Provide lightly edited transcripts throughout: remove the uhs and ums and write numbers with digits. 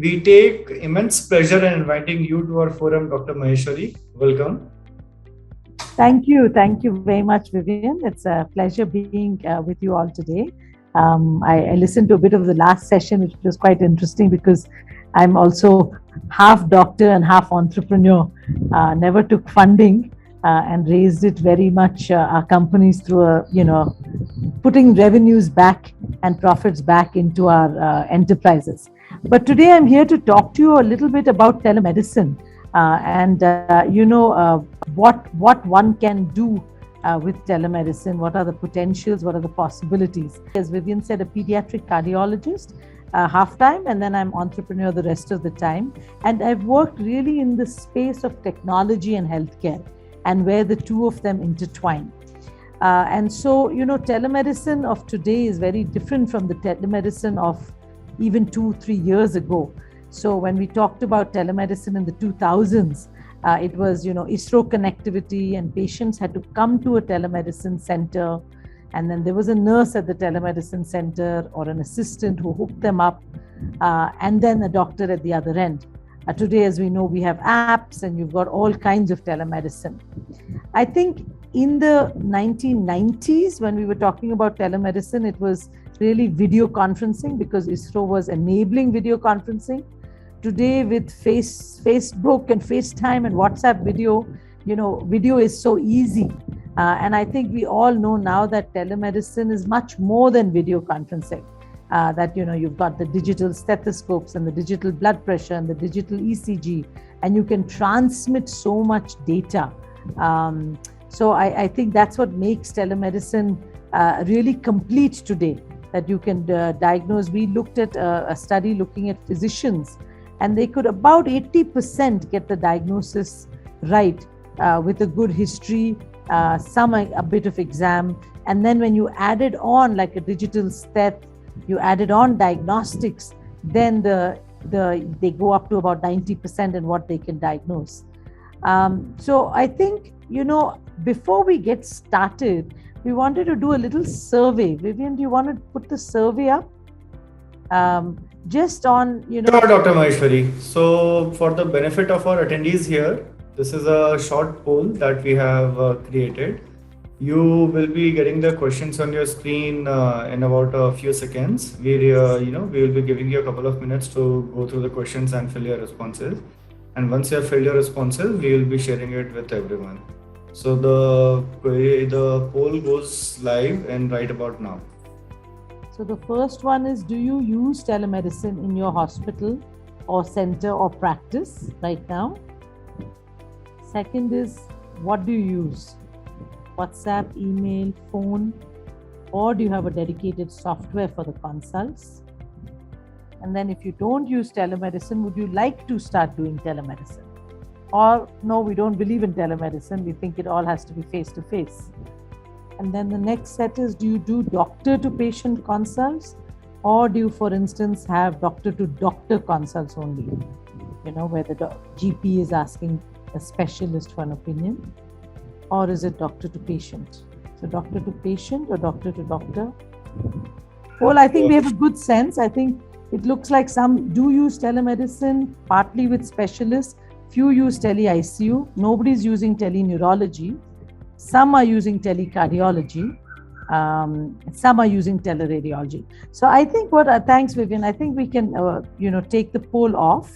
We take immense pleasure in inviting you to our forum, Dr. Maheshwari. Welcome. Thank you. Thank you very much, Vivian. It's a pleasure being with you all today. I listened to a bit of the last session, which was quite interesting because I'm also half doctor and half entrepreneur. Never took funding and raised it very much our companies through putting revenues back and profits back into our enterprises. But today I'm here to talk to you a little bit about telemedicine and what one can do with telemedicine. What are the potentials? What are the possibilities? As Vivian said, a pediatric cardiologist, half time, and then I'm entrepreneur the rest of the time. And I've worked really in the space of technology and healthcare, and where the two of them intertwine. And so, telemedicine of today is very different from the telemedicine of even 2-3 years ago. So when we talked about telemedicine in the 2000s, it was, ISRO connectivity, and patients had to come to a telemedicine center. And then there was a nurse at the telemedicine center or an assistant who hooked them up, and then a doctor at the other end. Today, as we know, we have apps and you've got all kinds of telemedicine. I think in the 1990s, when we were talking about telemedicine, it was really video conferencing because ISRO was enabling video conferencing. Today, with Facebook and FaceTime and WhatsApp video, video is so easy. And I think we all know now that telemedicine is much more than video conferencing. That, you've got the digital stethoscopes and the digital blood pressure and the digital ECG, and you can transmit so much data. So I think that's what makes telemedicine really complete today, that you can diagnose. We looked at a study looking at physicians, and they could about 80% get the diagnosis right with a good history, a bit of exam. And then when you added on like a digital steth, you added on diagnostics, then they go up to about 90% in what they can diagnose. So I think, before we get started, we wanted to do a little survey. Vivian, do you want to put the survey up? Just on, Sure, Dr. Maheshwari. So for the benefit of our attendees here, this is a short poll that we have created. You will be getting the questions on your screen in about a few seconds. We will be giving you a couple of minutes to go through the questions and fill your responses. And once you have filled your responses, we will be sharing it with everyone. So the poll goes live and right about now. So the first one is, do you use telemedicine in your hospital or center or practice right now? Second is, what do you use? WhatsApp, email, phone, or do you have a dedicated software for the consults? And then if you don't use telemedicine, would you like to start doing telemedicine? Or no, we don't believe in telemedicine. We think it all has to be face-to-face. And then the next set is, do you do doctor-to-patient consults? Or do you, for instance, have doctor-to-doctor consults only? Where the GP is asking a specialist for an opinion? Or is it doctor-to-patient? So doctor-to-patient or doctor-to-doctor? Well, I think we have a good sense. I think it looks like some do use telemedicine, partly with specialists. Few use tele-ICU. Nobody's using tele-neurology. Some are using telecardiology. Some are using teleradiology. So I think thanks, Vivian. I think we can, take the poll off.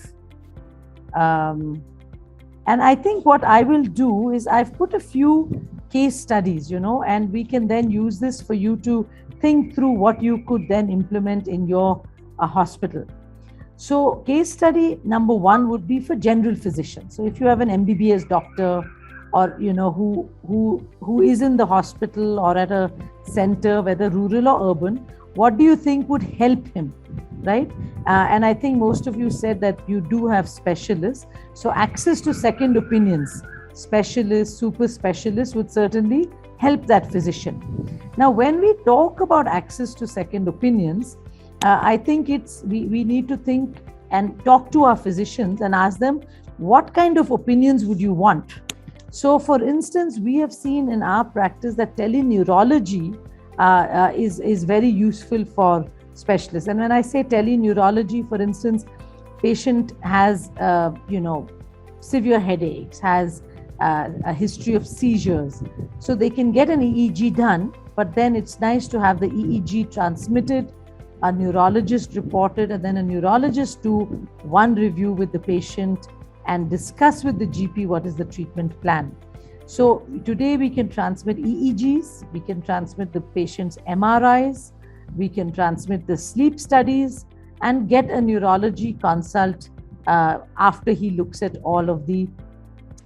And I think what I will do is I've put a few case studies, and we can then use this for you to think through what you could then implement in your hospital. So case study number 1 would be for general physicians. So if you have an MBBS doctor, or who is in the hospital or at a center, whether rural or urban, what do you think would help him, right? And I think most of you said that you do have specialists. So access to second opinions, specialists, super specialists would certainly help that physician. Now, when we talk about access to second opinions, I think we need to think and talk to our physicians and ask them, what kind of opinions would you want? So, for instance, we have seen in our practice that teleneurology is very useful for specialists. And when I say teleneurology, for instance, patient has, severe headaches, has a history of seizures. So they can get an EEG done, but then it's nice to have the EEG transmitted, a neurologist reported, and then a neurologist do one review with the patient and discuss with the GP what is the treatment plan. So today we can transmit EEGs, we can transmit the patient's MRIs, we can transmit the sleep studies, and get a neurology consult after he looks at all of the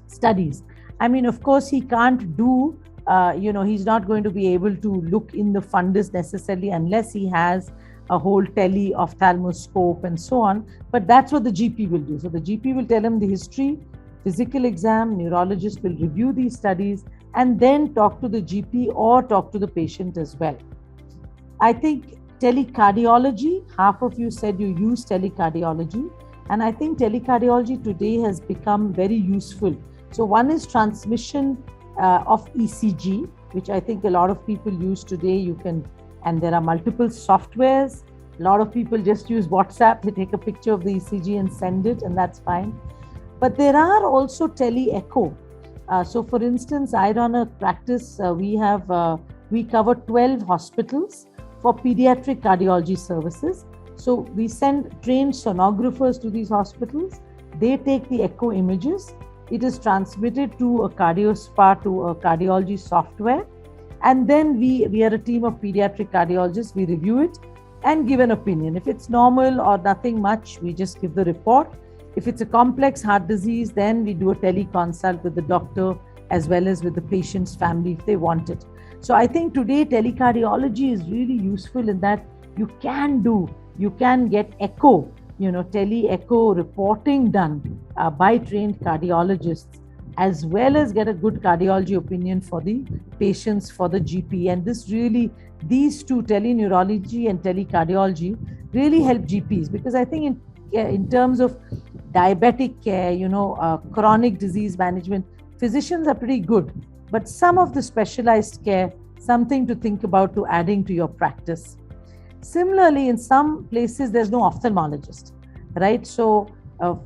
studies. I mean, of course, he can't do, he's not going to be able to look in the fundus necessarily unless he has a whole tele-ophthalmoscope and so on. But that's what the GP will do. So the GP will tell him the history, physical exam, neurologist will review these studies, and then talk to the GP or talk to the patient as well. I think telecardiology, half of you said you use telecardiology, and I think telecardiology today has become very useful. So one is transmission of ECG, which I think a lot of people use today. And there are multiple softwares. A lot of people just use WhatsApp. They take a picture of the ECG and send it, and that's fine. But there are also tele-echo. So for instance, I run a practice. We cover 12 hospitals for pediatric cardiology services. So we send trained sonographers to these hospitals. They take the echo images. It is transmitted to a cardiospa, to a cardiology software. And then we are a team of pediatric cardiologists. We review it and give an opinion. If it's normal or nothing much, we just give the report. If it's a complex heart disease, then we do a teleconsult with the doctor as well as with the patient's family if they want it. So I think today telecardiology is really useful in that you can get echo, tele-echo reporting done by trained cardiologists, as well as get a good cardiology opinion for the patients, for the GP. And these two, teleneurology and telecardiology, really help GPs, because I think in terms of diabetic care, chronic disease management, physicians are pretty good. But some of the specialized care, something to think about to adding to your practice. Similarly, in some places, there's no ophthalmologist, right? So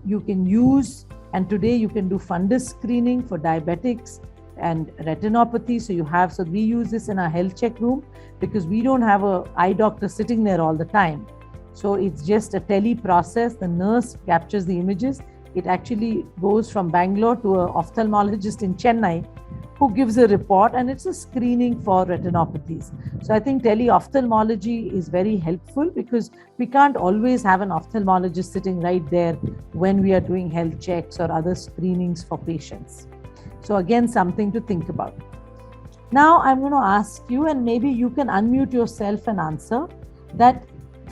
you can use, and today you can do fundus screening for diabetics and retinopathy. So we use this in our health check room because we don't have an eye doctor sitting there all the time. So it's just a tele process. The nurse captures the images. It actually goes from Bangalore to an ophthalmologist in Chennai who gives a report, and it's a screening for retinopathies. So I think tele-ophthalmology is very helpful because we can't always have an ophthalmologist sitting right there when we are doing health checks or other screenings for patients. So again, something to think about. Now I'm going to ask you, and maybe you can unmute yourself and answer, that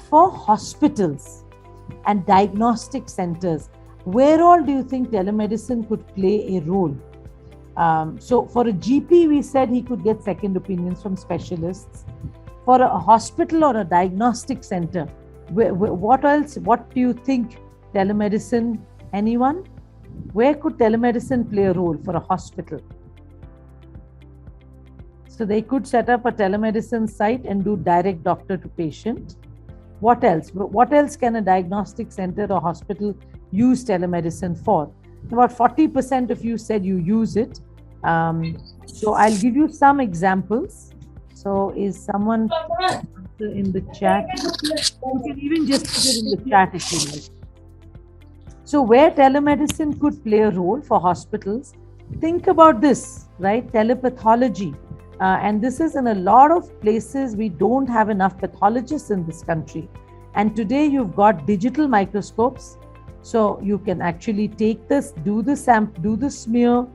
for hospitals and diagnostic centers, where all do you think telemedicine could play a role? So for a GP, we said he could get second opinions from specialists. For a hospital or a diagnostic center, what else? What do you think telemedicine? Anyone? Where could telemedicine play a role for a hospital? So they could set up a telemedicine site and do direct doctor to patient. What else? What else can a diagnostic center or hospital use telemedicine for? About 40% of you said you use it. So I'll give you some examples. So is someone in the chat? You can even just put it in the chat if you like. So where telemedicine could play a role for hospitals, think about this, right? Telepathology. And this is in a lot of places, we don't have enough pathologists in this country. And today you've got digital microscopes. So you can actually take this, do the smear,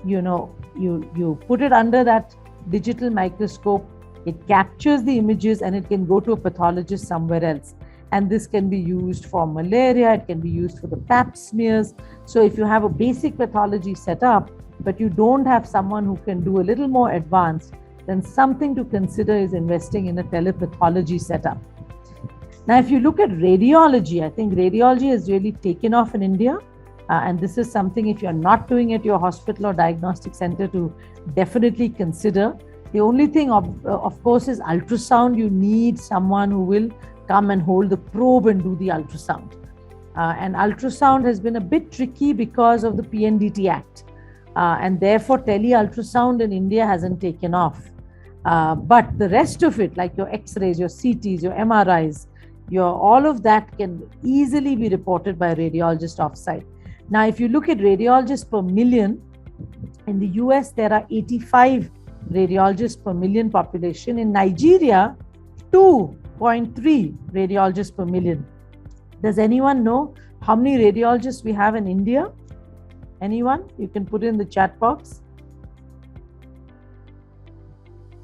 you put it under that digital microscope, it captures the images and it can go to a pathologist somewhere else. And this can be used for malaria, it can be used for the pap smears. So if you have a basic pathology set up, but you don't have someone who can do a little more advanced, then something to consider is investing in a telepathology setup. Now, if you look at radiology, I think radiology has really taken off in India. And this is something, if you're not doing at your hospital or diagnostic center, to definitely consider. The only thing, of course, is ultrasound. You need someone who will come and hold the probe and do the ultrasound. And ultrasound has been a bit tricky because of the PNDT Act. And therefore, tele-ultrasound in India hasn't taken off. But the rest of it, like your X-rays, your CTs, your MRIs, all of that can easily be reported by a radiologist offsite. Now, if you look at radiologists per million, in the US, there are 85 radiologists per million population. In Nigeria, 2.3 radiologists per million. Does anyone know how many radiologists we have in India? Anyone? You can put it in the chat box.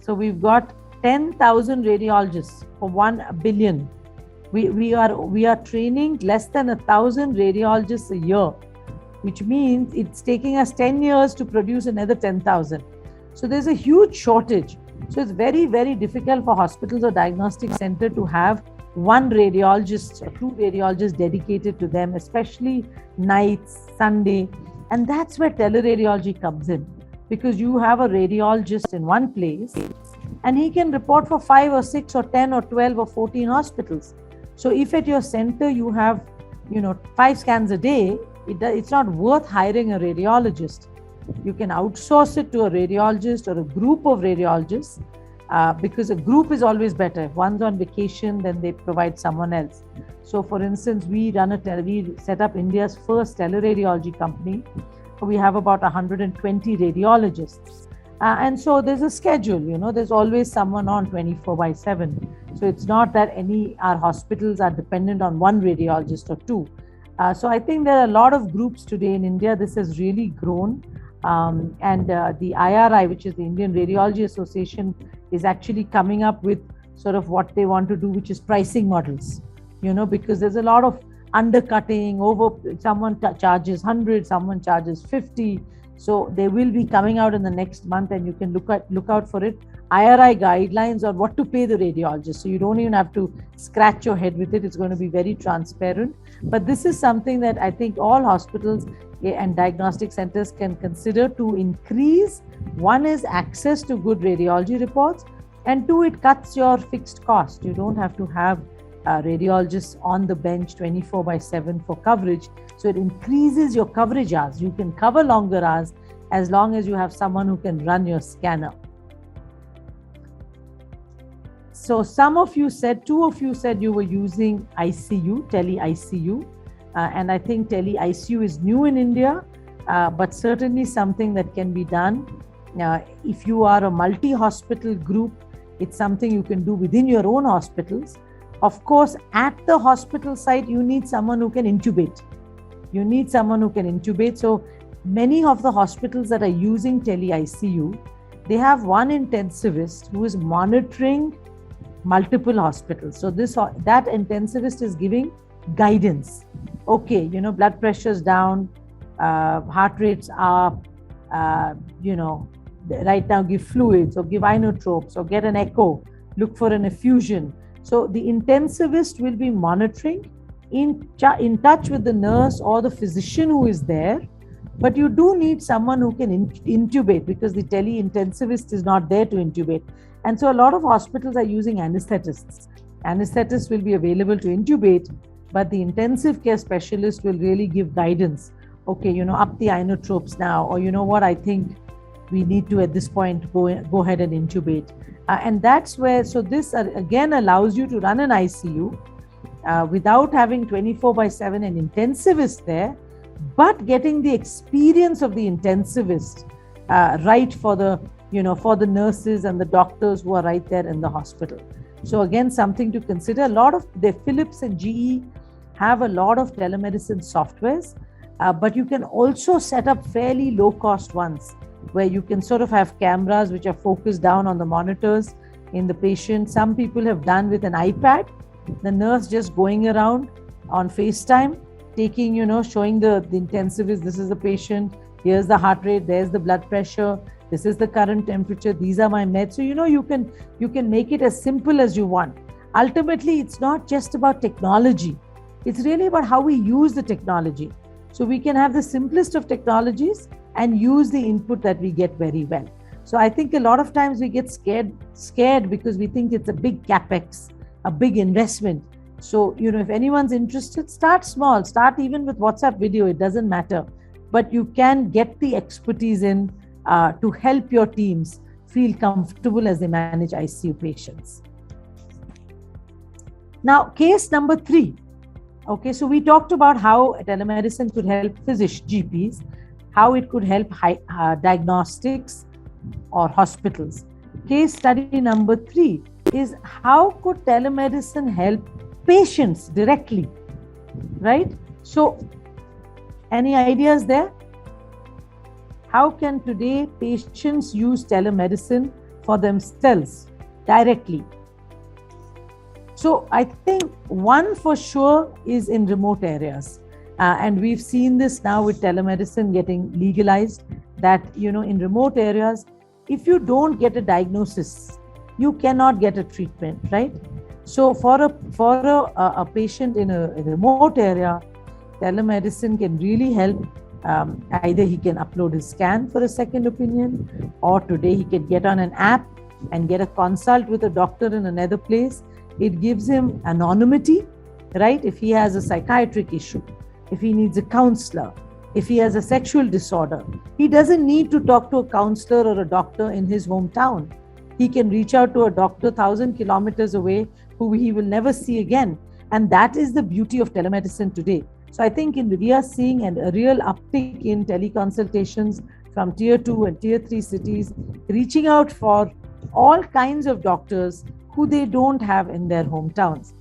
So we've got 10,000 radiologists for 1 billion. We are training less than 1,000 radiologists a year, which means it's taking us 10 years to produce another 10,000. So there's a huge shortage. So it's very, very difficult for hospitals or diagnostic center to have one radiologist or two radiologists dedicated to them, especially nights, Sunday. And that's where teleradiology comes in, because you have a radiologist in one place and he can report for 5 or 6 or 10 or 12 or 14 hospitals. So if at your center you have, 5 scans a day, it's not worth hiring a radiologist. You can outsource it to a radiologist or a group of radiologists, because a group is always better. If one's on vacation, then they provide someone else. So for instance, we set up India's first teleradiology company. We have about 120 radiologists. And so there's a schedule, there's always someone on 24/7. So it's not that our hospitals are dependent on one radiologist or two. So I think there are a lot of groups today in India. This has really grown. And the IRI, which is the Indian Radiology Association, is actually coming up with sort of what they want to do, which is pricing models, because there's a lot of undercutting someone charges 100, someone charges 50. So they will be coming out in the next month, and you can look out for it. IRI guidelines on what to pay the radiologist. So you don't even have to scratch your head with it. It's going to be very transparent. But this is something that I think all hospitals and diagnostic centers can consider to increase. One is access to good radiology reports, and two, it cuts your fixed cost. You don't have to have radiologists on the bench 24/7 for coverage. So it increases your coverage hours. You can cover longer hours as long as you have someone who can run your scanner. So two of you said you were using ICU, tele-ICU. And I think tele-ICU is new in India, but certainly something that can be done. If you are a multi-hospital group, it's something you can do within your own hospitals. Of course, at the hospital site, you need someone who can intubate. So many of the hospitals that are using tele-ICU, they have one intensivist who is monitoring multiple hospitals. So that intensivist is giving guidance. Okay, blood pressure's down, heart rate's up, right now give fluids or give inotropes or get an echo, look for an effusion. So the intensivist will be monitoring, in touch with the nurse or the physician who is there. But you do need someone who can intubate, because the tele-intensivist is not there to intubate. And so a lot of hospitals are using anesthetists. Anesthetists will be available to intubate, but the intensive care specialist will really give guidance. Okay, up the inotropes now, or what, I think we need to at this point go ahead and intubate. And that's where, so this again allows you to run an ICU without having 24/7 an intensivist there, but getting the experience of the intensivist right for the nurses and the doctors who are right there in the hospital. So again, something to consider. A lot of the Philips and GE have a lot of telemedicine softwares, but you can also set up fairly low cost ones where you can sort of have cameras which are focused down on the monitors in the patient. Some people have done with an iPad, the nurse just going around on FaceTime, taking, showing the intensivist, this is the patient, here's the heart rate, there's the blood pressure, this is the current temperature, these are my meds. So, you can make it as simple as you want. Ultimately, it's not just about technology. It's really about how we use the technology. So we can have the simplest of technologies and use the input that we get very well. So I think a lot of times we get scared because we think it's a big capex, a big investment. So, if anyone's interested, start small, start even with WhatsApp video, it doesn't matter. But you can get the expertise in to help your teams feel comfortable as they manage ICU patients. Now, case number 3. Okay, so we talked about how telemedicine could help physicians, GPs, how it could help diagnostics or hospitals. Case study number 3 is how could telemedicine help patients directly, right? So, any ideas there? How can today patients use telemedicine for themselves directly? So I think one for sure is in remote areas. And we've seen this now with telemedicine getting legalized, that, in remote areas, if you don't get a diagnosis, you cannot get a treatment, right? So for a patient in a remote area, telemedicine can really help. Either he can upload his scan for a second opinion, or today he can get on an app and get a consult with a doctor in another place. It gives him anonymity, right? If he has a psychiatric issue, if he needs a counselor, if he has a sexual disorder, he doesn't need to talk to a counselor or a doctor in his hometown. He can reach out to a doctor 1,000 kilometers away who he will never see again. And that is the beauty of telemedicine today. So I think we are seeing a real uptick in teleconsultations from tier 2 and tier 3 cities, reaching out for all kinds of doctors who they don't have in their hometowns.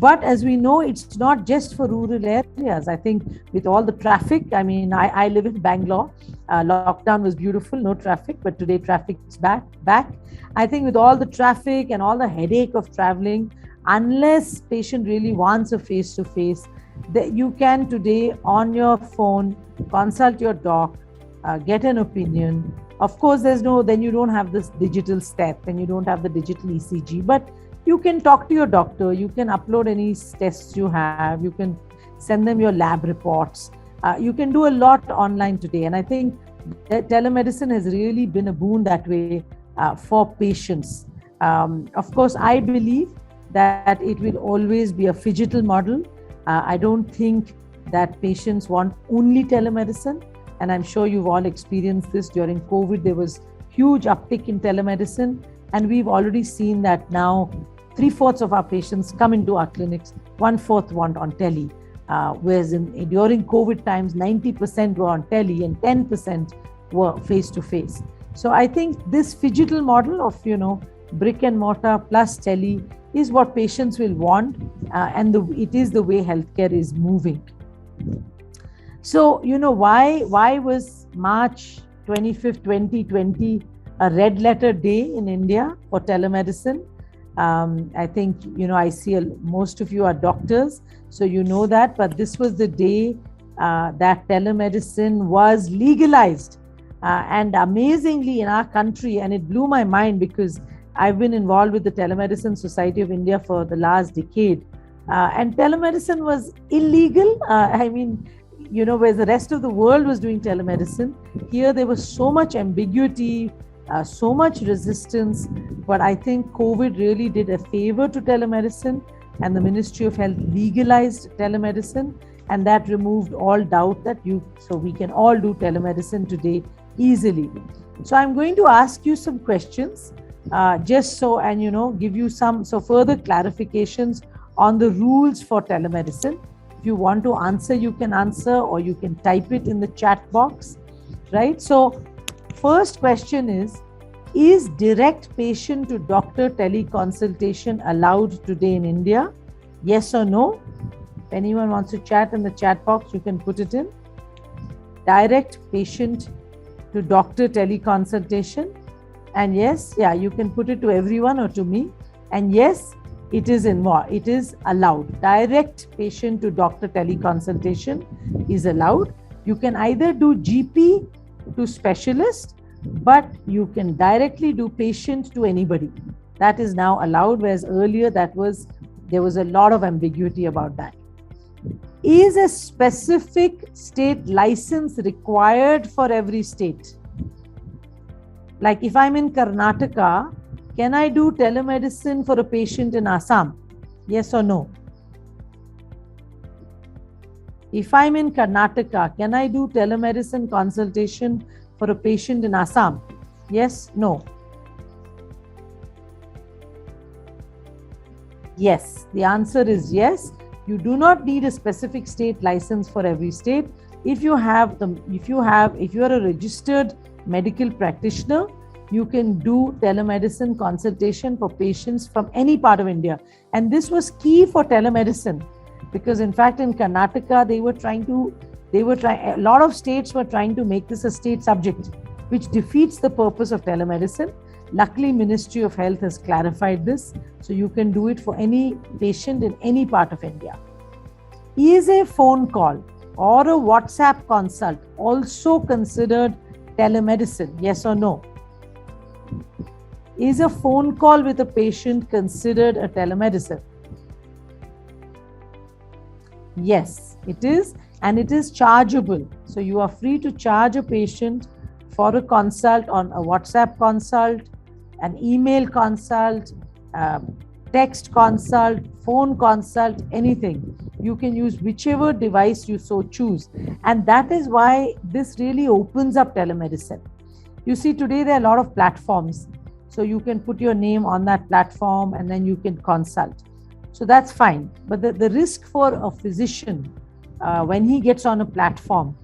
But as we know, it's not just for rural areas. I think with all the traffic, I live in Bangalore. Lockdown was beautiful, no traffic, but today traffic is back. I think with all the traffic and all the headache of traveling, unless patient really wants a face-to-face, that you can today on your phone consult your doc, get an opinion. Of course, then you don't have this digital step and you don't have the digital ECG, but you can talk to your doctor, you can upload any tests you have, you can send them your lab reports. You can do a lot online today. And I think that telemedicine has really been a boon that way for patients. Of course, I believe that it will always be a phygital model. I don't think that patients want only telemedicine. And I'm sure you've all experienced this during COVID. There was huge uptick in telemedicine. And we've already seen that now 3/4 of our patients come into our clinics, 1/4 want on tele. Whereas during COVID times, 90% were on tele and 10% were face-to-face. So I think this phygital model of, brick and mortar plus tele is what patients will want. And it is the way healthcare is moving. So, why was March 25th, 2020 a red letter day in India for telemedicine? I think, I see most of you are doctors, so you know that, but this was the day that telemedicine was legalized. And amazingly in our country, and it blew my mind because I've been involved with the Telemedicine Society of India for the last decade. And telemedicine was illegal. Whereas the rest of the world was doing telemedicine, here there was so much ambiguity, so much resistance. But I think COVID really did a favor to telemedicine, and the Ministry of Health legalized telemedicine, and that removed all doubt that so we can all do telemedicine today easily. So I'm going to ask you some questions, give you some further clarifications on the rules for telemedicine. If you want to answer, you can answer, or you can type it in the chat box, right? So first question is direct patient to doctor teleconsultation allowed today in India? Yes or no? If anyone wants to chat in the chat box, you can put it in. Direct patient to doctor teleconsultation. And yes, you can put it to everyone or to me. And yes, it is allowed. Direct patient to doctor teleconsultation is allowed. You can either do GP to specialist, but you can directly do patient to anybody. That is now allowed, whereas earlier there was a lot of ambiguity about that. Is a specific state license required for every state? Like if I'm in Karnataka, can I do telemedicine for a patient in Assam? Yes or no? If I'm in Karnataka, can I do telemedicine consultation for a patient in Assam? Yes, no. Yes, the answer is yes. You do not need a specific state license for every state. If you are a registered medical practitioner, you can do telemedicine consultation for patients from any part of India. And this was key for telemedicine because in fact in Karnataka, a lot of states were trying to make this a state subject, which defeats the purpose of telemedicine. Luckily, Ministry of Health has clarified this, so you can do it for any patient in any part of India. Is a phone call or a WhatsApp consult also considered telemedicine? Yes or no? Is a phone call with a patient considered a telemedicine? Yes, it is, and it is chargeable. So you are free to charge a patient for a consult on a WhatsApp consult, an email consult, text consult, phone consult, anything. You can use whichever device you so choose. And that is why this really opens up telemedicine. You see, today there are a lot of platforms. So you can put your name on that platform and then you can consult. So that's fine. But the risk for a physician when he gets on a platform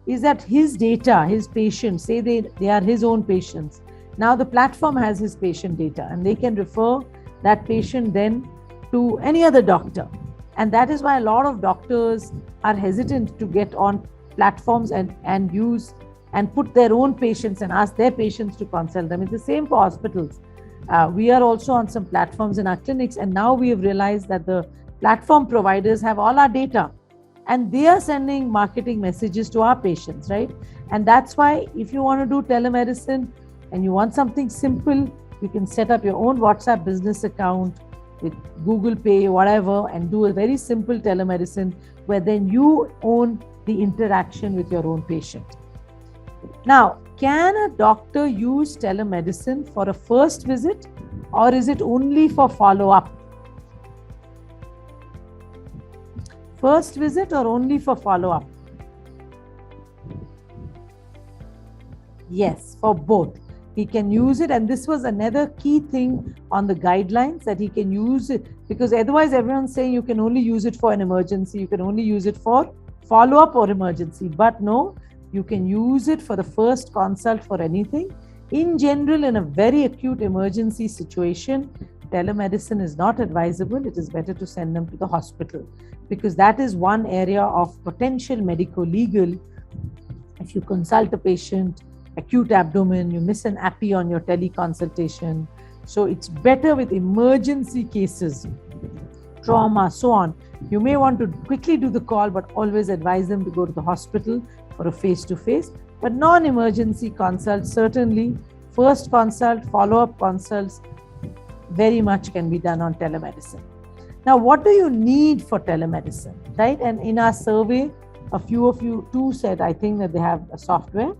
is that his data, his patients, say they are his own patients. Now the platform has his patient data and they can refer that patient then to any other doctor. And that is why a lot of doctors are hesitant to get on platforms and use and put their own patients and ask their patients to consult them. It's the same for hospitals. We are also on some platforms in our clinics, and now we have realized that the platform providers have all our data and they are sending marketing messages to our patients, right? And that's why if you want to do telemedicine and you want something simple, you can set up your own WhatsApp business account with Google Pay, whatever, and do a very simple telemedicine where then you own the interaction with your own patient. Now, can a doctor use telemedicine for a first visit or is it only for follow-up? First visit or only for follow-up? Yes, for both. He can use it, and this was another key thing on the guidelines, that he can use it, because otherwise everyone's saying you can only use it for an emergency, you can only use it for follow-up or emergency. But no, you can use it for the first consult for anything. In general, in a very acute emergency situation, telemedicine is not advisable. It is better to send them to the hospital, because that is one area of potential medico-legal. If you consult a patient, acute abdomen, you miss an appy on your teleconsultation. So it's better with emergency cases, trauma, so on. You may want to quickly do the call, but always advise them to go to the hospital for a face-to-face. But non-emergency consults, certainly first consult, follow-up consults, very much can be done on telemedicine. Now, what do you need for telemedicine, right? And in our survey, a few of you too said, I think, that they have a software,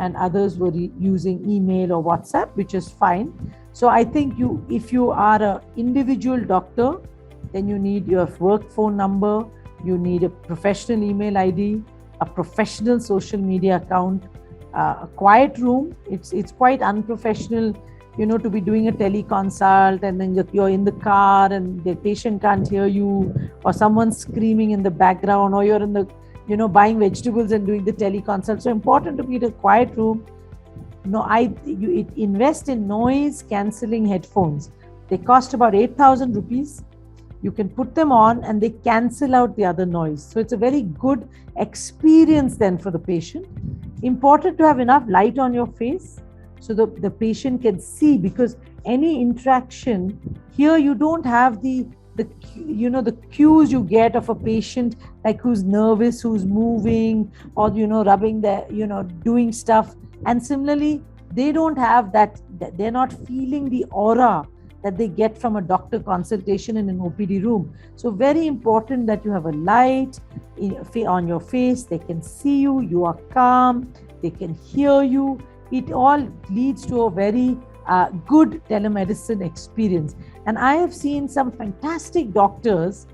and others were using email or WhatsApp, which is fine. So I think if you are an individual doctor, then you need your work phone number, you need a professional email ID, a professional social media account, a quiet room. It's quite unprofessional, to be doing a teleconsult and then you're in the car and the patient can't hear you, or someone's screaming in the background, or you're in the buying vegetables and doing the teleconsult. So important to be in a quiet room. Invest in noise cancelling headphones. They cost about 8,000 rupees. You can put them on and they cancel out the other noise. So it's a very good experience then for the patient. Important to have enough light on your face so the patient can see, because any interaction here, you don't have the cues you get of a patient, like who's nervous, who's moving, or rubbing their, doing stuff. And similarly, they don't have that, they're not feeling the aura that they get from a doctor consultation in an OPD room. So very important that you have a light on your face. They can see you, you are calm, they can hear you. It all leads to a very good telemedicine experience. And I have seen some fantastic doctors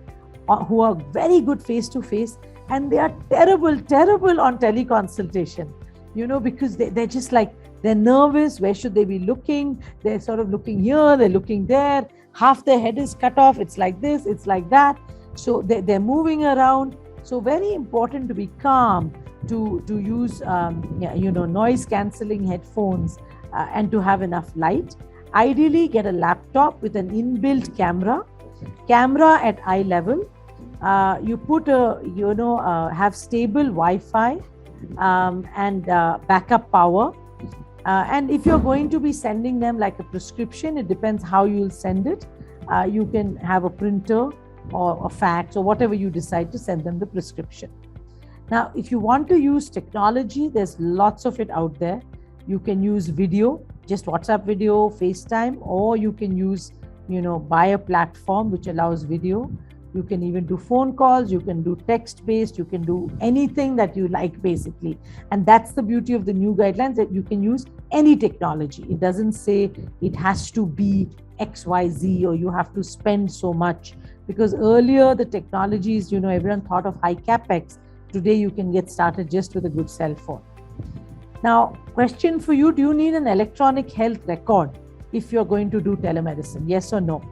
who are very good face-to-face, and they are terrible on teleconsultation, because they're just like, they're nervous. Where should they be looking? They're sort of looking here, they're looking there. Half their head is cut off. It's like this, it's like that. So they're moving around. So very important to be calm, to use noise cancelling headphones, and to have enough light. Ideally, get a laptop with an inbuilt camera at eye level. You put have stable Wi-Fi, and backup power. And if you're going to be sending them like a prescription, it depends how you'll send it. You can have a printer or a fax or whatever you decide to send them the prescription. Now, if you want to use technology, there's lots of it out there. You can use video, just WhatsApp video, FaceTime, or you can use, buy a platform which allows video. You can even do phone calls, you can do text-based, you can do anything that you like, basically. And that's the beauty of the new guidelines, that you can use any technology. It doesn't say it has to be XYZ or you have to spend so much. Because earlier the technologies, everyone thought of high capex. Today you can get started just with a good cell phone. Now, question for you, do you need an electronic health record if you're going to do telemedicine? Yes or no?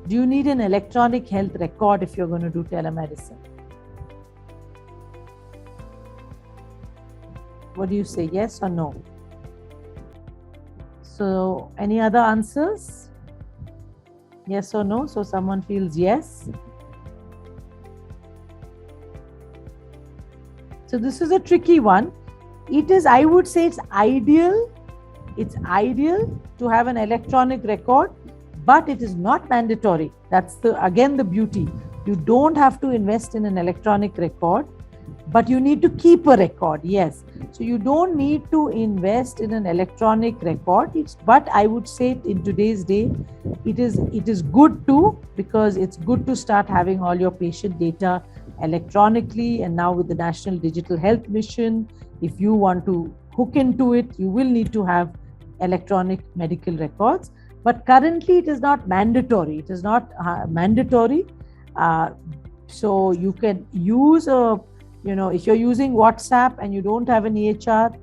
Do you need an electronic health record if you're going to do telemedicine? What do you say, yes or no? So, any other answers? Yes or no? So someone feels yes. So this is a tricky one. I would say it's ideal to have an electronic record, but it is not mandatory. That's again the beauty. You don't have to invest in an electronic record, but you need to keep a record. Yes. So you don't need to invest in an electronic record. But I would say in today's day, it is good to, because it's good to start having all your patient data electronically. And now with the National Digital Health Mission, if you want to hook into it, you will need to have electronic medical records. But currently it is not mandatory. It is not mandatory. So you can use if you're using WhatsApp and you don't have an EHR,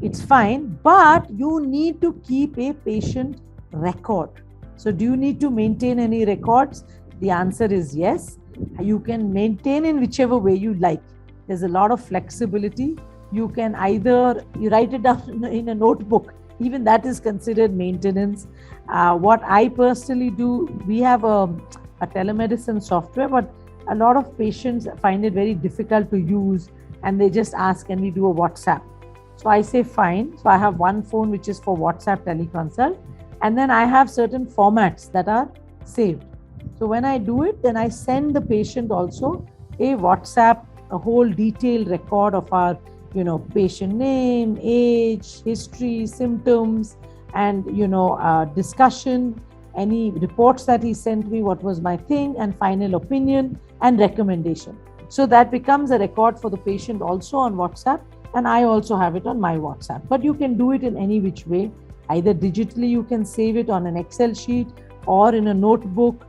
it's fine, but you need to keep a patient record. So do you need to maintain any records? The answer is yes. You can maintain in whichever way you like. There's a lot of flexibility. You can either write it down in a notebook. Even that is considered maintenance. What I personally do, we have a telemedicine software, but a lot of patients find it very difficult to use, and they just ask, can we do a WhatsApp? So I say fine. So I have one phone which is for WhatsApp teleconsult, and then I have certain formats that are saved. So when I do it, then I send the patient also a WhatsApp, a whole detailed record of our patient name, age, history, symptoms, and discussion, any reports that he sent me, what was my thing, and final opinion and recommendation. So that becomes a record for the patient also on WhatsApp, and I also have it on my WhatsApp. But you can do it in any which way. Either digitally, you can save it on an Excel sheet or in a notebook,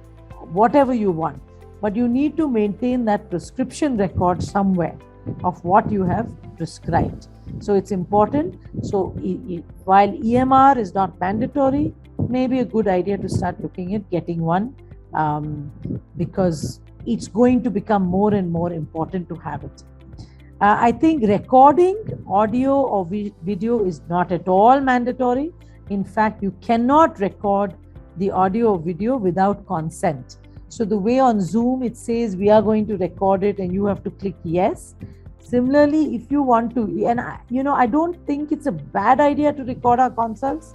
whatever you want. But you need to maintain that prescription record somewhere of what you have prescribed. So it's important. So while EMR is not mandatory, maybe a good idea to start looking at getting one, because it's going to become more and more important to have it. I think recording audio or video is not at all mandatory. In fact, you cannot record the audio or video without consent. So the way on Zoom, it says we are going to record it and you have to click yes. Similarly, if you want to, and I don't think it's a bad idea to record our consults,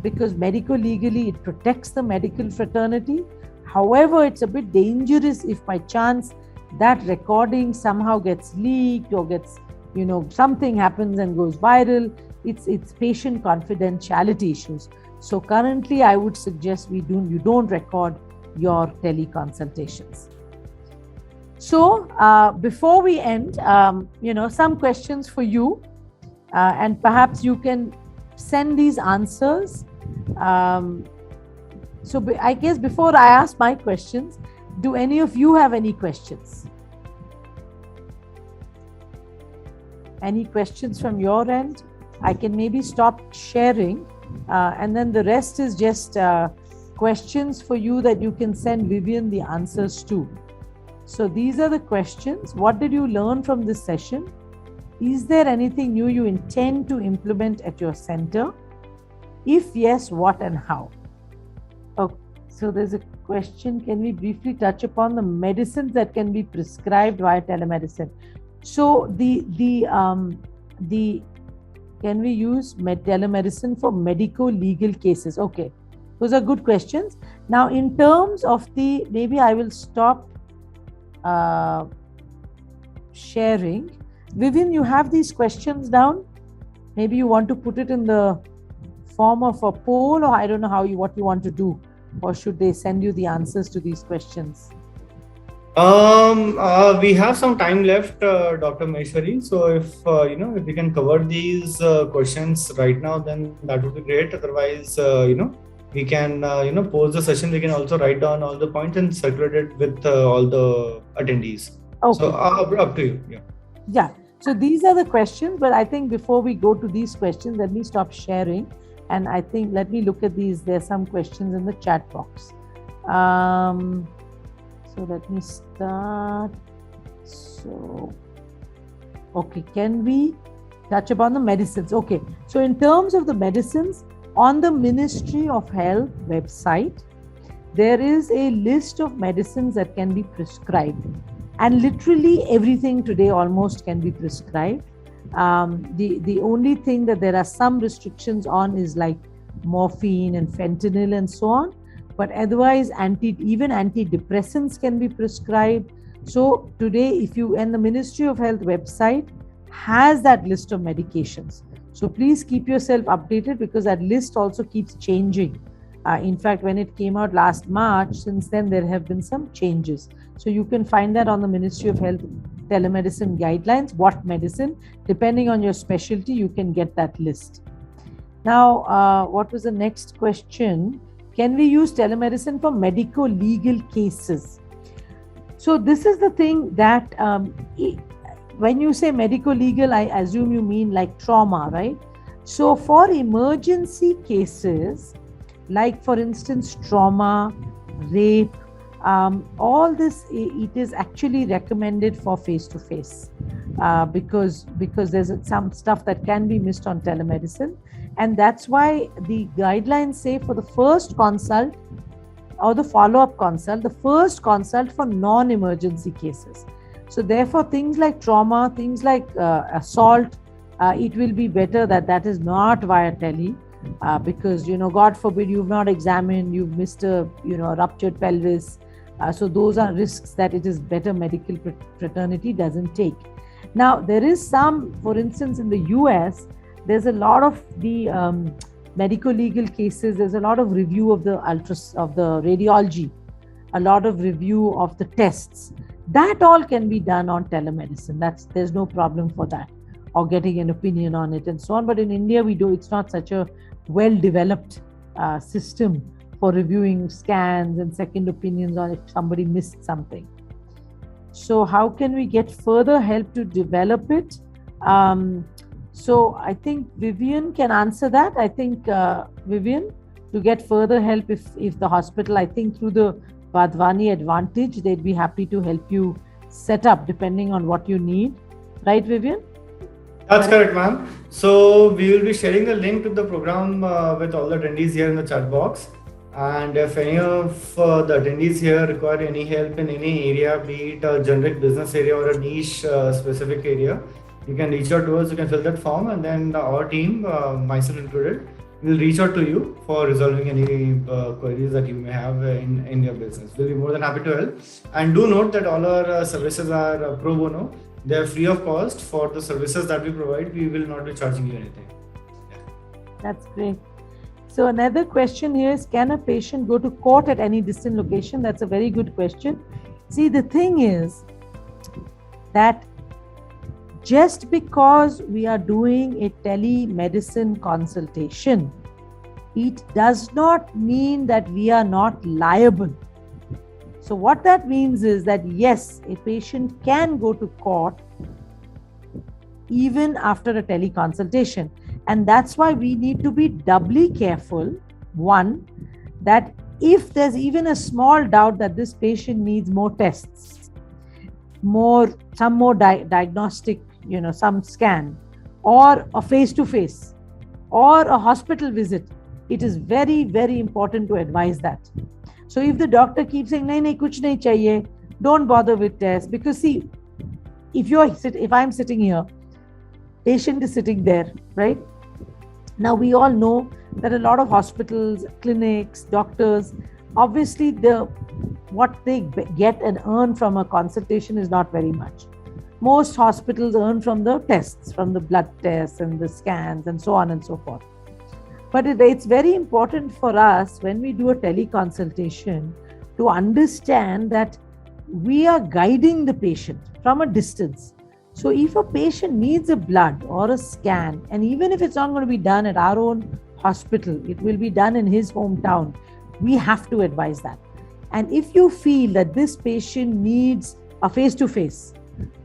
because medico-legally it protects the medical fraternity. However, it's a bit dangerous if by chance that recording somehow gets leaked or gets, something happens and goes viral. It's patient confidentiality issues. So currently, I would suggest you don't record your teleconsultations. So before we end, some questions for you, and perhaps you can send these answers. So I guess before I ask my questions, Do any of you have any questions? Any questions from your end? I can maybe stop sharing, and then the rest is just questions for you that you can send Vivian the answers to. So these are the questions. What did you learn from this session? Is there anything new you intend to implement at your center? If yes, what and how? Okay, so there's a question. Can we briefly touch upon the medicines that can be prescribed via telemedicine? So can we use telemedicine for medico-legal cases? Okay, those are good questions. Now, in terms of maybe I will stop sharing. Vivian, you have these questions down? Maybe you want to put it in the form of a poll, or I don't know what you want to do, or should they send you the answers to these questions? We have some time left, Dr. Maheshwari. So if we can cover these questions right now, then that would be great. Otherwise, we can post the session. We can also write down all the points and circulate it with all the attendees. Okay. So up to you. Yeah. Yeah. So these are the questions, but I think before we go to these questions, let me stop sharing. And I think, let me look at these. There's some questions in the chat box. So let me start. So, okay, can we touch upon the medicines? Okay, so in terms of the medicines, on the Ministry of Health website, there is a list of medicines that can be prescribed. And literally everything today almost can be prescribed. The only thing that there are some restrictions on is like morphine and fentanyl and so on. But otherwise, even antidepressants can be prescribed. So today, and the Ministry of Health website has that list of medications. So please keep yourself updated, because that list also keeps changing. In fact, when it came out last March, since then there have been some changes. So you can find that on the Ministry of Health telemedicine guidelines, what medicine, depending on your specialty, you can get that list. Now, what was the next question? Can we use telemedicine for medico-legal cases? So this is the thing that when you say medico-legal, I assume you mean like trauma, right? So for emergency cases, like for instance, trauma, rape, all this, it is actually recommended for face-to-face because there's some stuff that can be missed on telemedicine. And that's why the guidelines say for the first consult or the follow-up consult, the first consult for non-emergency cases. So therefore, things like trauma, things like assault, it will be better that is not via tele, because, God forbid, you've not examined, you've missed a, ruptured pelvis. So those are risks that it is better medical fraternity doesn't take. Now, there is some, for instance, in the US, there's a lot of the medico-legal cases. There's a lot of review of the radiology, a lot of review of the tests. That all can be done on telemedicine. There's no problem for that, or getting an opinion on it and so on. But in India, it's not such a well-developed system for reviewing scans and second opinions on if somebody missed something. So how can we get further help to develop it? So I think Vivian can answer that. I think Vivian, to get further help if the hospital, I think through the Vadhvani Advantage, they'd be happy to help you set up depending on what you need. Right, Vivian? That's correct, ma'am. So we will be sharing the link to the program with all the attendees here in the chat box. And if any of the attendees here require any help in any area, be it a generic business area or a niche specific area, you can reach out to us. You can fill that form, and then our team, myself included, will reach out to you for resolving any queries that you may have in your business. We'll be more than happy to help. And do note that all our services are pro bono. They are free of cost. For the services that we provide, we will not be charging you anything. Yeah. That's great. So another question here is, can a patient go to court at any distant location? That's a very good question. See, the thing is that just because we are doing a telemedicine consultation, it does not mean that we are not liable. So what that means is that yes, a patient can go to court even after a teleconsultation. And that's why we need to be doubly careful. One, that if there's even a small doubt that this patient needs more tests, some more diagnostic, some scan, or a face-to-face, or a hospital visit, it is very, very important to advise that. So if the doctor keeps saying, nahi, kuch nahi chahiye, don't bother with tests, because see, if I'm sitting here, patient is sitting there, right? Now we all know that a lot of hospitals, clinics, doctors, obviously what they get and earn from a consultation is not very much. Most hospitals earn from the tests, from the blood tests and the scans and so on and so forth. But it's very important for us when we do a teleconsultation to understand that we are guiding the patient from a distance. So if a patient needs a blood or a scan, and even if it's not going to be done at our own hospital, it will be done in his hometown, we have to advise that. And if you feel that this patient needs a face-to-face,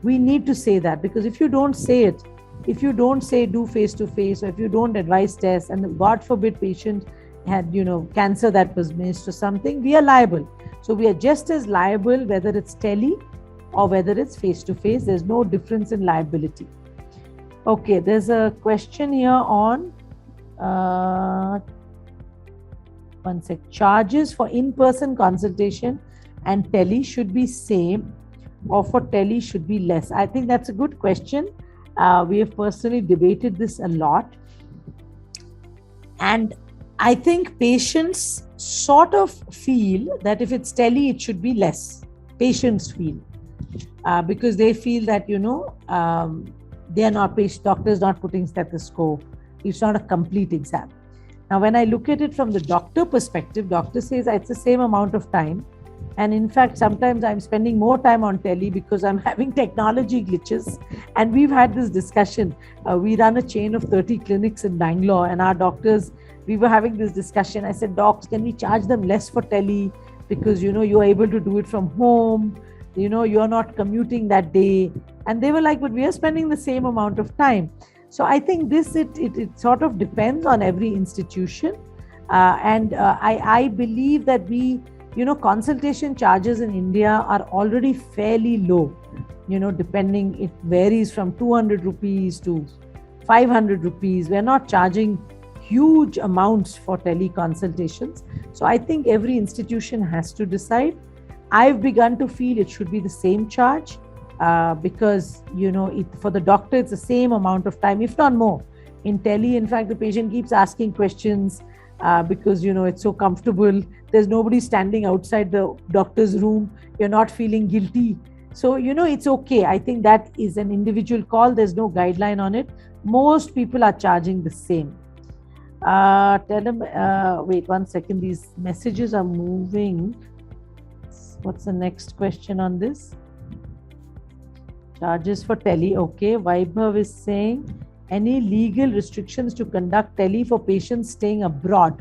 we need to say that, because if you don't say it, if you don't say do face-to-face, or if you don't advise tests, and God forbid patient had cancer that was missed or something, we are liable. So we are just as liable whether it's tele or whether it's face-to-face. There's no difference in liability. Okay, there's a question here on one sec. Charges for in-person consultation and tele should be same, or for tele should be less? I think that's a good question. We have personally debated this a lot. And I think patients sort of feel that if it's tele, it should be less. Patients feel. Because they feel that, they are not doctors not putting stethoscope. It's not a complete exam. Now, when I look at it from the doctor perspective, doctor says it's the same amount of time. And in fact, sometimes I'm spending more time on tele because I'm having technology glitches. And we've had this discussion. We run a chain of 30 clinics in Bangalore, and our doctors, we were having this discussion. I said, docs, can we charge them less for tele? Because, you're able to do it from home. You're not commuting that day. And they were like, but we are spending the same amount of time. So I think it sort of depends on every institution. I believe that consultation charges in India are already fairly low. Depending, it varies from 200 rupees to 500 rupees. We're not charging huge amounts for teleconsultations. So I think every institution has to decide. I've begun to feel it should be the same charge because, for the doctor, it's the same amount of time, if not more. In tele, in fact, the patient keeps asking questions because, it's so comfortable. There's nobody standing outside the doctor's room. You're not feeling guilty. So, it's okay. I think that is an individual call. There's no guideline on it. Most people are charging the same. Wait 1 second. These messages are moving. What's the next question on this? Charges for tele. Okay. Vaibhav is saying, any legal restrictions to conduct tele for patients staying abroad?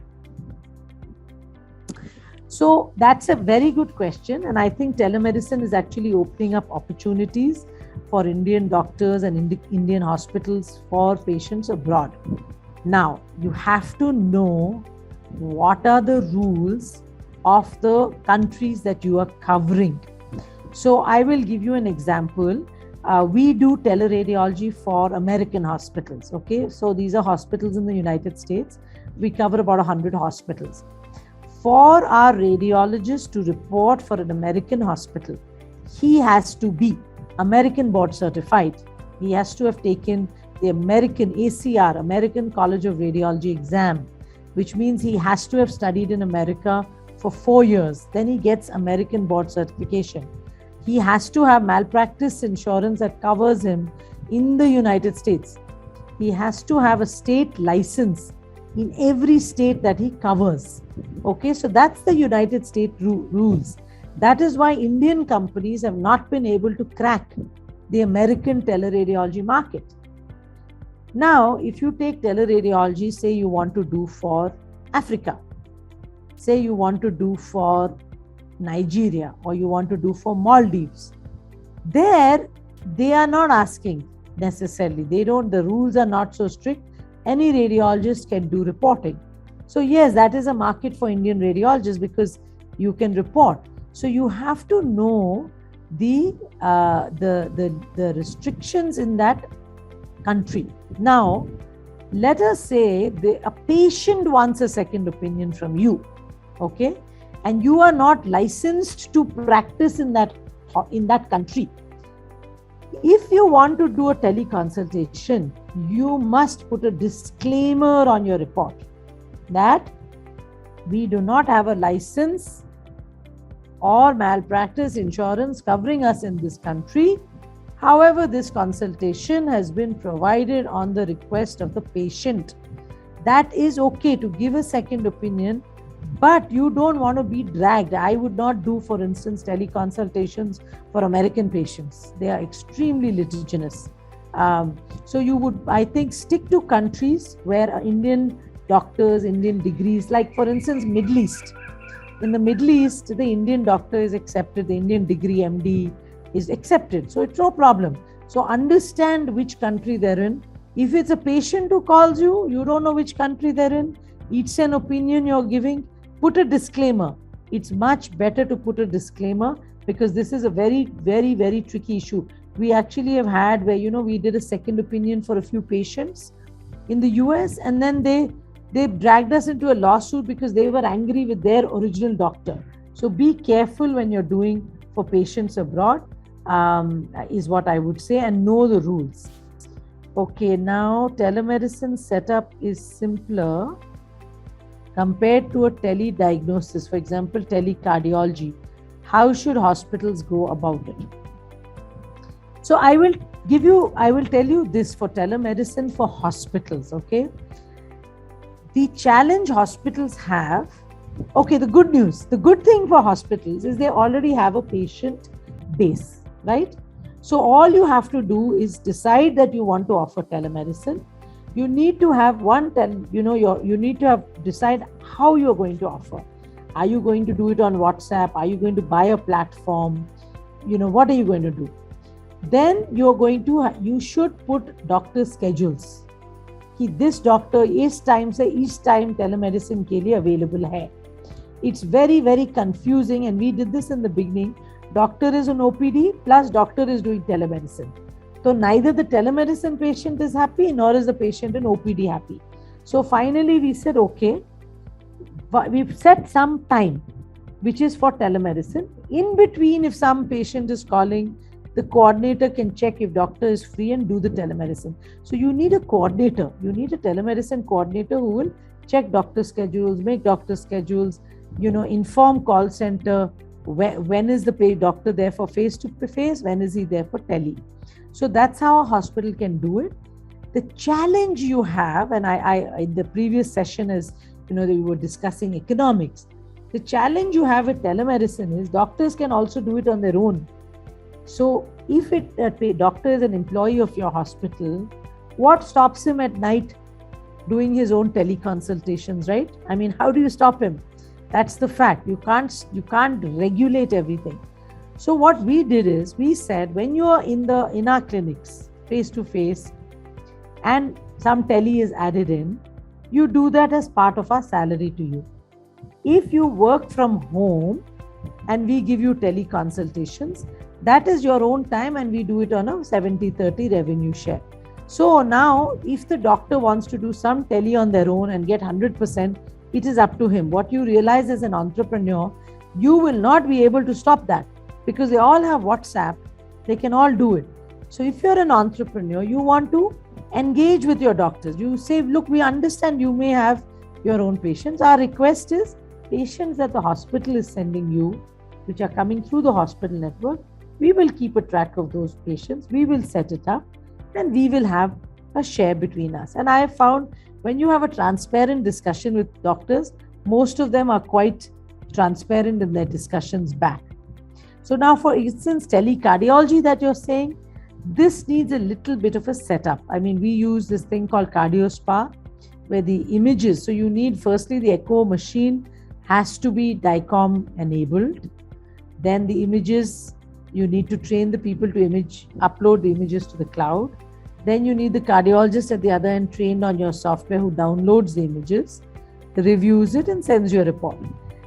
So that's a very good question. And I think telemedicine is actually opening up opportunities for Indian doctors and Indian hospitals for patients abroad. Now, you have to know what are the rules of the countries that you are covering. So I will give you an example. We do teleradiology for American hospitals. Okay, so these are hospitals in the United States. We cover about 100 hospitals. For our radiologist to report for an American hospital, he has to be American board certified. He has to have taken the American ACR, American College of Radiology exam, which means he has to have studied in America for 4 years. Then he gets American board certification. He has to have malpractice insurance that covers him in the United States. He has to have a state license in every state that he covers. Okay, so that's the United States rules. That is why Indian companies have not been able to crack the American teleradiology market. Now, if you take teleradiology, say you want to do for Africa, say you want to do for Nigeria or you want to do for Maldives, there they are not asking necessarily. The rules are not so strict. Any radiologist can do reporting. So yes, that is a market for Indian radiologists because you can report. So you have to know the restrictions in that country. Now, let us say a patient wants a second opinion from you, okay, and you are not licensed to practice in that country. If you want to do a teleconsultation, you must put a disclaimer on your report that we do not have a license or malpractice insurance covering us in this country. However, this consultation has been provided on the request of the patient. That is okay to give a second opinion, but you don't want to be dragged. I would not do, for instance, teleconsultations for American patients. They are extremely litigious. So you would, I think, stick to countries where Indian doctors, Indian degrees, like for instance, Middle East. In the Middle East, the Indian doctor is accepted, the Indian degree MD is accepted. So it's no problem. So understand which country they're in. If it's a patient who calls you, you don't know which country they're in, it's an opinion you're giving, put a disclaimer. It's much better to put a disclaimer because this is a very, very, very tricky issue. We actually have had where, we did a second opinion for a few patients in the US, and then they dragged us into a lawsuit because they were angry with their original doctor. So be careful when you're doing for patients abroad, is what I would say, and know the rules. Okay, now telemedicine setup is simpler compared to a telediagnosis, for example, telecardiology. How should hospitals go about it? So I will tell you this for telemedicine for hospitals, okay? The challenge hospitals have, okay, the good thing for hospitals is they already have a patient base, right? So all you have to do is decide that you want to offer telemedicine. You need to have decide how you're going to offer. Are you going to do it on WhatsApp? Are you going to buy a platform? What are you going to do? Then you should put doctor schedules. This doctor इस time से इस time telemedicine के लिए available है. It's very, very confusing, and we did this in the beginning. Doctor is an OPD plus doctor is doing telemedicine. So neither the telemedicine patient is happy nor is the patient in OPD happy. So finally we said, okay, we've set some time which is for telemedicine. In between, if some patient is calling, the coordinator can check if doctor is free and do the telemedicine. So you need a coordinator. You need a telemedicine coordinator who will check doctor schedules, make doctor schedules, inform call center, when is the doctor there for face-to-face, when is he there for tele. So that's how a hospital can do it. The challenge you have, and I in the previous session is, we were discussing economics. The challenge you have with telemedicine is doctors can also do it on their own. So if a doctor is an employee of your hospital, what stops him at night doing his own teleconsultations, right? I mean, how do you stop him? That's the fact. You can't regulate everything. So what we did is we said, when you are in our clinics face to face and some tele is added in, you do that as part of our salary to you. If you work from home and we give you teleconsultations, that is your own time, and we do it on a 70-30 revenue share. So now if the doctor wants to do some tele on their own and get 100%, it is up to him. What you realize as an entrepreneur, you will not be able to stop that because they all have WhatsApp. They can all do it. So if you're an entrepreneur, you want to engage with your doctors. You say, look, we understand you may have your own patients. Our request is patients that the hospital is sending you, which are coming through the hospital network, we will keep a track of those patients. We will set it up and we will have a share between us. And I have found when you have a transparent discussion with doctors, most of them are quite transparent in their discussions back. So now, for instance, telecardiology that you're saying, this needs a little bit of a setup. I mean, we use this thing called CardioSpa, where the images, so you need firstly the echo machine has to be DICOM enabled. Then the images, you need to train the people to upload the images to the cloud. Then you need the cardiologist at the other end trained on your software who downloads the images, reviews it, and sends you a report.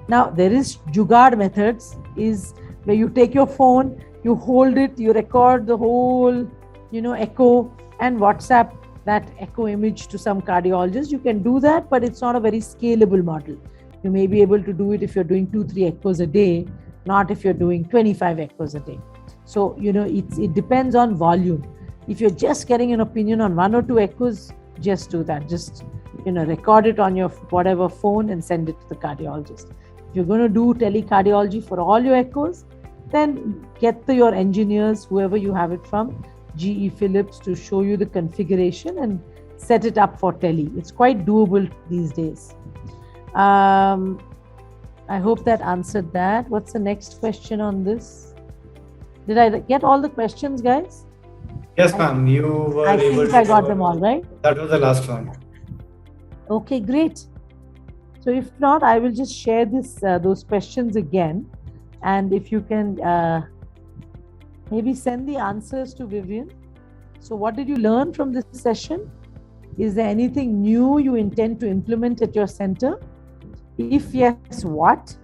Now, there is Jugaad methods, is where you take your phone, you hold it, you record the whole, echo, and WhatsApp that echo image to some cardiologist. You can do that, but it's not a very scalable model. You may be able to do it if you're doing 2-3 echoes a day, not if you're doing 25 echoes a day. So, it depends on volume. If you're just getting an opinion on 1 or 2 echoes, just do that. Just, record it on your whatever phone and send it to the cardiologist. If you're going to do telecardiology for all your echoes, then get your engineers, whoever you have it from, GE Philips, to show you the configuration and set it up for tele. It's quite doable these days. I hope that answered that. What's the next question on this? Did I get all the questions, guys? Yes, ma'am. You were I able think to I got them all, right? That was the last one. Okay, great. So if not, I will just share those questions again. And if you can maybe send the answers to Vivian. So what did you learn from this session? Is there anything new you intend to implement at your center? If yes, what?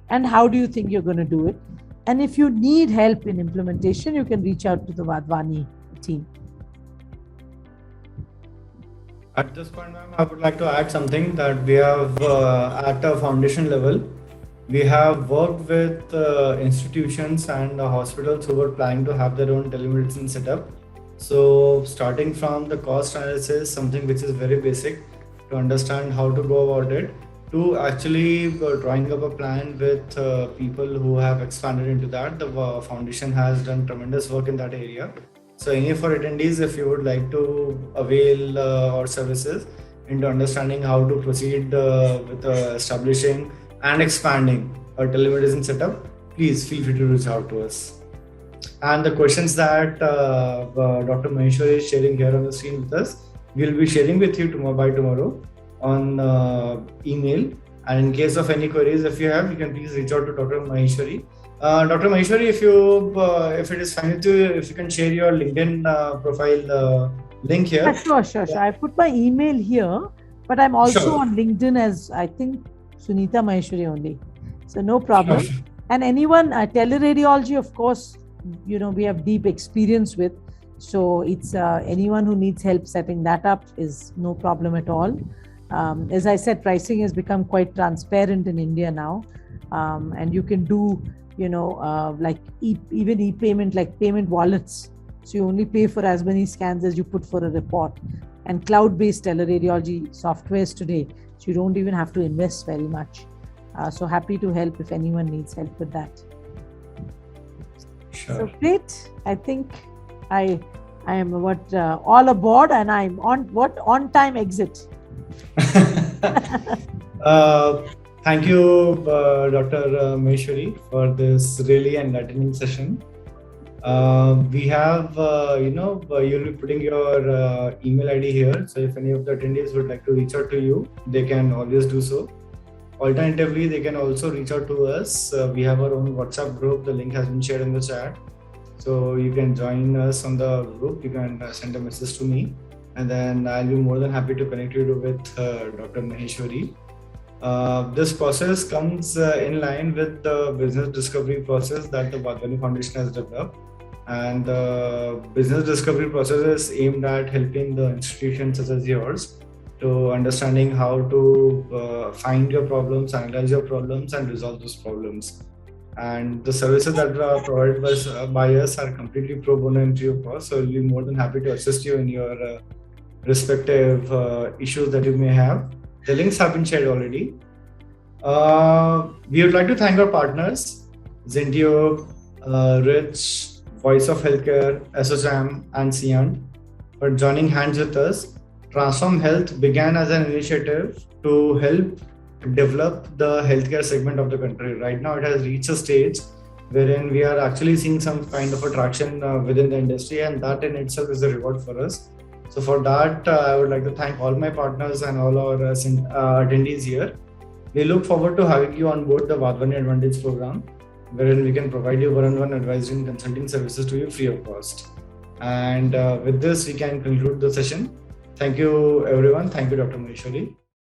And how do you think you're going to do it? And if you need help in implementation, you can reach out to the Vadhvani team. At this point, ma'am, I would like to add something that we have at a foundation level. We have worked with institutions and hospitals who were planning to have their own telemedicine setup. So starting from the cost analysis, something which is very basic to understand how to go about it, to actually drawing up a plan with people who have expanded into that. The foundation has done tremendous work in that area. So any of our attendees, if you would like to avail our services into understanding how to proceed with establishing and expanding a telemedicine setup, please feel free to reach out to us. And the questions that Dr. Maheshwari is sharing here on the screen with us, we'll be sharing with you by tomorrow on email. And in case of any queries, if you have, you can please reach out to Dr. Maheshwari. Dr. Maheshwari, if it is fine with you, if you can share your LinkedIn profile link here. Yeah, sure. I put my email here, but I'm also on LinkedIn as, I think, Sunita Maheshwari only. So no problem. Sure. And anyone, teleradiology, of course, we have deep experience with. So it's anyone who needs help setting that up is no problem at all. As I said, pricing has become quite transparent in India now. And you can do, like even e-payment, like payment wallets. So you only pay for as many scans as you put for a report. And cloud-based teleradiology softwares today. So you don't even have to invest very much. So happy to help if anyone needs help with that. Sure. So great. I think I am all aboard, and I'm on time exit. Thank you, Dr. Maheshwari, for this really enlightening session. We have, you'll be putting your email ID here. So if any of the attendees would like to reach out to you, they can always do so. Alternatively, they can also reach out to us. We have our own WhatsApp group. The link has been shared in the chat. So you can join us on the group. You can send a message to me, and then I'll be more than happy to connect you with Dr. Maheshwari. This process comes in line with the business discovery process that the Vadhvani Foundation has developed. And the business discovery process is aimed at helping the institutions such as yours to understanding how to find your problems, analyze your problems, and resolve those problems. And the services that are provided by us are completely pro bono and free of cost. So we'll be more than happy to assist you in your respective issues that you may have. The links have been shared already. We would like to thank our partners, Zintio, Rich, Voice of Healthcare, SOCHAM, and SIAN for joining hands with us. Transform Health began as an initiative to help develop the healthcare segment of the country. Right now, it has reached a stage wherein we are actually seeing some kind of attraction within the industry, and that in itself is a reward for us. So for that, I would like to thank all my partners and all our attendees here. We look forward to having you on board the Vadhvani Advantage program. wherein we can provide you one-on-one advisory and consulting services to you free of cost. And with this, we can conclude the session. Thank you, everyone. Thank you, Dr. Maheshwari.